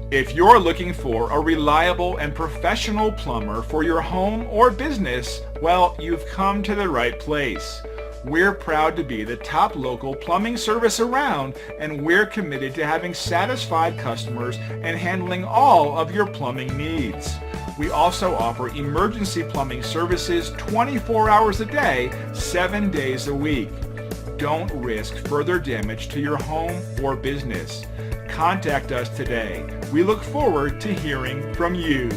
If you're looking for a reliable and professional plumber for your home or business, well, you've come to the right place. We're proud to be the top local plumbing service around, and we're committed to having satisfied customers and handling all of your plumbing needs. We also offer emergency plumbing services 24 hours a day, 7 days a week. Don't risk further damage to your home or business. Contact us today. We look forward to hearing from you.